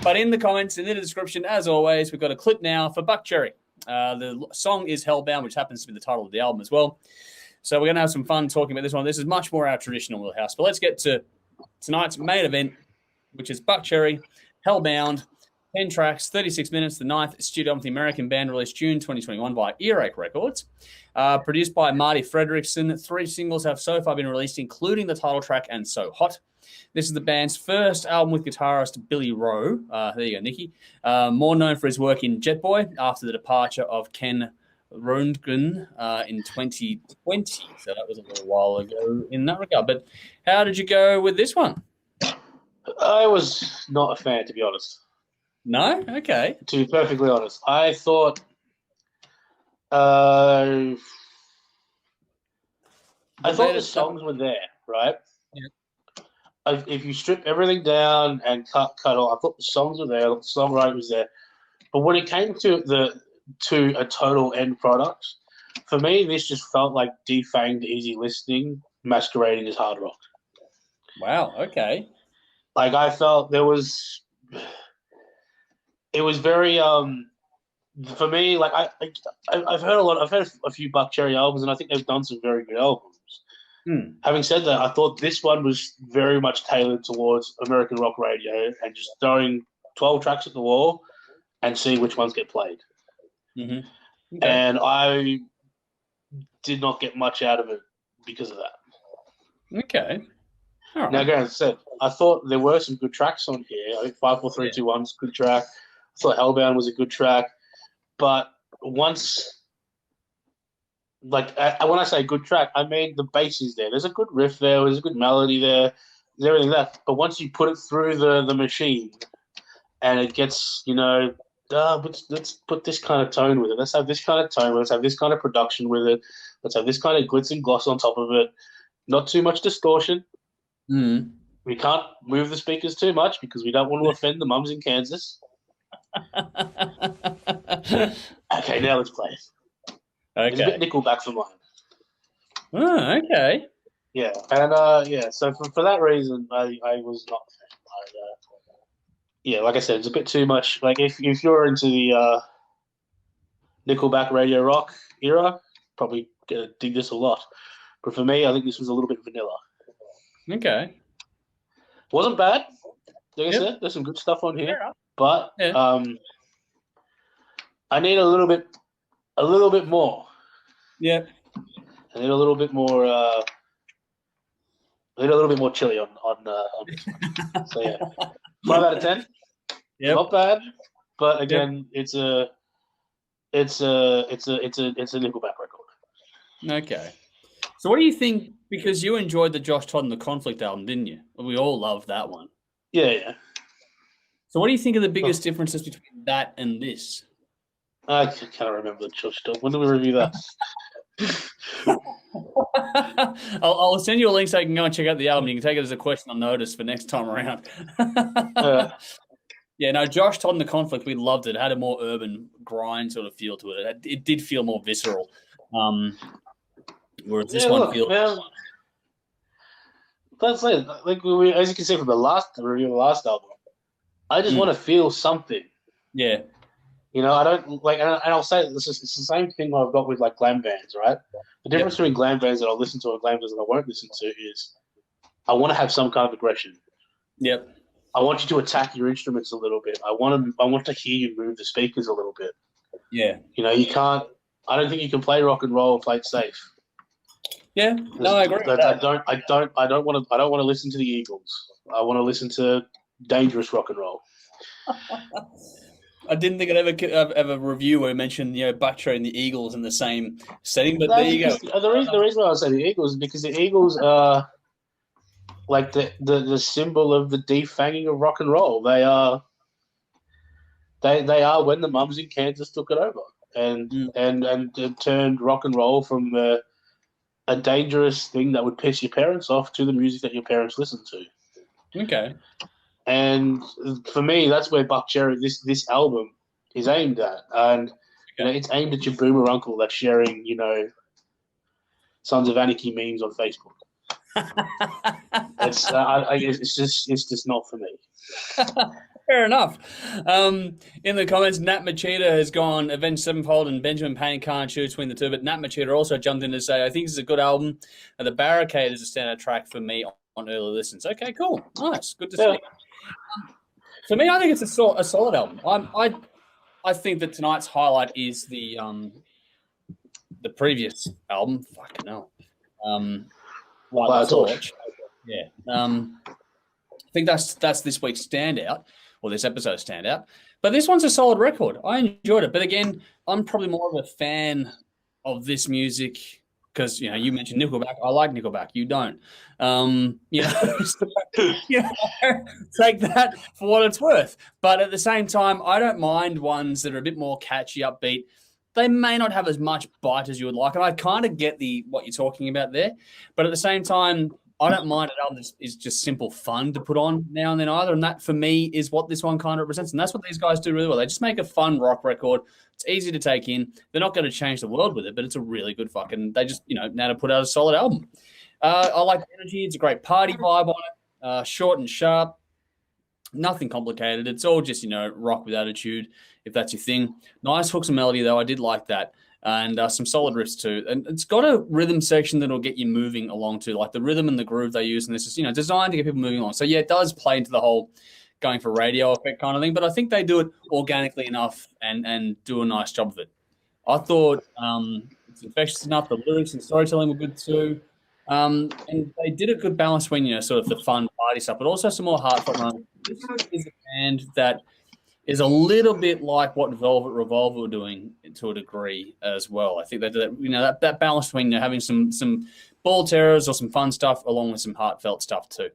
But in the comments and in the description, as always, we've got a clip now for Buckcherry. The song is Hellbound, which happens to be the title of the album as well. So we're going to have some fun talking about this one. This is much more our traditional wheelhouse. But let's get to tonight's main event, which is Buckcherry, Hellbound, 10 tracks, 36 minutes, the ninth studio album of the American band, released June 2021 by Earache Records. Produced by Marty Fredrickson. 3 singles have so far been released, including the title track and So Hot. This is the band's first album with guitarist Billy Rowe. There you go, Nikki. More known for his work in Jet Boy after the departure of Ken Rundgren in 2020. So that was a little while ago in that regard. But how did you go with this one? I was not a fan, to be honest. No? Okay. To be perfectly honest. I thought the songs were there, right? Yeah. If you strip everything down and cut off, I thought the songs were there, the songwriting was there. But when it came to a total end product, for me, this just felt like defanged easy listening masquerading as hard rock. Wow, okay. Like, I felt it was very for me, like I've heard a few Buckcherry albums, and I think they've done some very good albums. Having said that, I thought this one was very much tailored towards American rock radio and just throwing 12 tracks at the wall and see which ones get played. Mm-hmm. Okay. And I did not get much out of it because of that. Okay. All right. Now, as I said, I thought there were some good tracks on here. I think 54321 is a good track. I thought Hellbound was a good track. But once, when I say good track, I mean the bass is there. There's a good riff there. There's a good melody there. There's everything that. But once you put it through the machine and it gets, let's put this kind of tone with it. Let's have this kind of tone. Let's have this kind of production with it. Let's have this kind of glitz and gloss on top of it. Not too much distortion. Mm. We can't move the speakers too much because we don't want to offend the mums in Kansas. Okay, now let's play it. Okay. It's a bit Nickelback for mine. Oh, okay. Yeah, and so for that reason, I was not a fan. Like I said, it's a bit too much. Like, if you're into the Nickelback radio rock era, probably gonna dig this a lot. But for me, I think this was a little bit vanilla. Okay. Wasn't bad. Like I said, there's some good stuff on here, but I need a little bit more. Yeah. I need a little bit more. Chili on this one. So yeah, 5 out of 10. Yeah. Not bad, but again, it's a Nickelback record. Okay. So what do you think? Because you enjoyed the Josh Todd and the Conflict album, didn't you? We all loved that one. Yeah. So what do you think are the biggest differences between that and this? I can't remember the Josh Todd. When did we review that? I'll send you a link so you can go and check out the album. You can take it as a question on notice for next time around. Yeah, no, Josh Todd and the Conflict, we loved it. It had a more urban grind sort of feel to it. It did feel more visceral. Whereas this one feels... That's it. Like, as you can see from the review of the last album, I just want to feel something. Yeah. I don't like, and I'll say it's the same thing I've got with like glam bands, right? The difference between glam bands that I'll listen to and glam bands that I won't listen to is I want to have some kind of aggression. Yep. I want you to attack your instruments a little bit. I want to hear you move the speakers a little bit. Yeah. You can't. I don't think you can play rock and roll and play it safe. Yeah. No, I agree. I don't want to listen to the Eagles. I want to listen to dangerous rock and roll. I didn't think I'd ever a review where I mentioned Buckcherry and the Eagles in the same setting, but there you go. The reason why I say the Eagles is because the Eagles are like the symbol of the defanging of rock and roll. They are when the mums in Kansas took it over and turned rock and roll from a dangerous thing that would piss your parents off to the music that your parents listened to. Okay. And for me, that's where Buckcherry, this album, is aimed at. And it's aimed at your boomer uncle that's sharing, Sons of Anarchy memes on Facebook. It's just not for me. Fair enough. In the comments, Nat Machida has gone Avenged Sevenfold and Benjamin Payne can't choose between the two, but Nat Machida also jumped in to say, I think this is a good album. And The Barricade is a standout track for me on early listens. Okay, cool. Nice. Good to see. For me, I think it's a solid album. I think that tonight's highlight is the previous album. Fucking hell. Light the Torch. Yeah. I think that's this week's standout, or this episode's standout. But this one's a solid record. I enjoyed it. But again, I'm probably more of a fan of this music because, you know, you mentioned Nickelback. I like Nickelback. You don't. You know, take that for what it's worth. But at the same time, I don't mind ones that are a bit more catchy, upbeat. They may not have as much bite as you would like. And I kind of get what you're talking about there. But at the same time, I don't mind an album that is just simple fun to put on now and then either. And that, for me, is what this one kind of represents. And that's what these guys do really well. They just make a fun rock record. It's easy to take in. They're not going to change the world with it, but it's a really good they just, know how to put out a solid album. I like the energy. It's a great party vibe on it. Short and sharp. Nothing complicated. It's all just, rock with attitude, if that's your thing. Nice hooks and melody, though. I did like that. And some solid riffs too. And it's got a rhythm section that'll get you moving along too, like the rhythm and the groove they use. And this is, designed to get people moving along. So yeah, it does play into the whole going for radio effect kind of thing, but I think they do it organically enough and do a nice job of it. I thought it's infectious enough. The lyrics and storytelling were good too. And they did a good balance between, sort of the fun party stuff, but also some more heartfelt runs. This is a band that is a little bit like what Velvet Revolver were doing to a degree as well. I think that that balance between having some ball terrors or some fun stuff along with some heartfelt stuff too.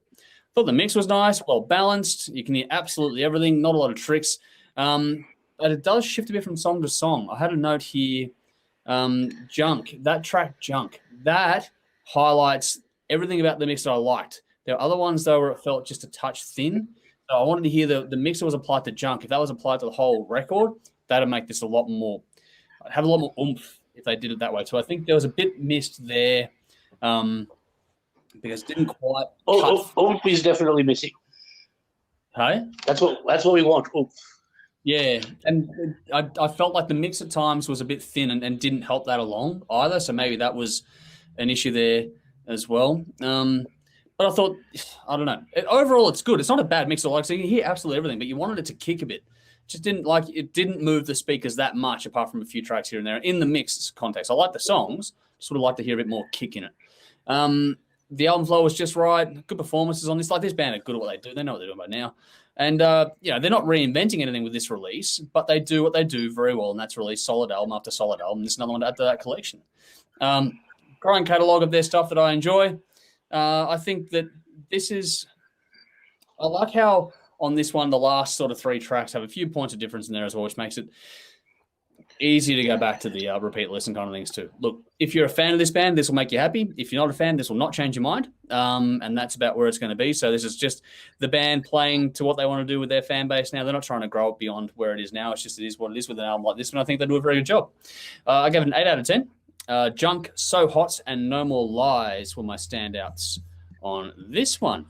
Thought the mix was nice, well balanced. You can hear absolutely everything, not a lot of tricks. But it does shift a bit from song to song. I had a note here, Junk, that track Junk, that highlights everything about the mix that I liked. There are other ones though where it felt just a touch thin. So I wanted to hear the mix that was applied to Junk. If that was applied to the whole record, that'd make this have a lot more oomph if they did it that way. So I think there was a bit missed there because it didn't quite. Oomph is definitely missing. Hey, that's what we want. Oomph. Yeah, and I felt like the mix at times was a bit thin and didn't help that along either. So maybe that was an issue there as well. But I thought, I don't know. Overall, it's good. It's not a bad mix. So you can hear absolutely everything, but you wanted it to kick a bit. It didn't move the speakers that much, apart from a few tracks here and there. In the mix context, I like the songs. Just would have liked to hear a bit more kick in it. The album flow was just right. Good performances on this. Like, this band are good at what they do. They know what they're doing by now. And they're not reinventing anything with this release, but they do what they do very well, and that's release solid album after solid album. There's another one to add to that collection. Growing catalogue of their stuff that I enjoy. I think that I like how on this one, the last sort of three tracks have a few points of difference in there as well, which makes it easy to go back to the repeat listen kind of things too. Look, if you're a fan of this band, this will make you happy. If you're not a fan, this will not change your mind. And that's about where it's going to be. So this is just the band playing to what they want to do with their fan base now. They're not trying to grow it beyond where it is now. It is what it is with an album like this. And I think they do a very good job. I gave it an 8 out of 10. Junk, So Hot, and No More Lies were my standouts on this one.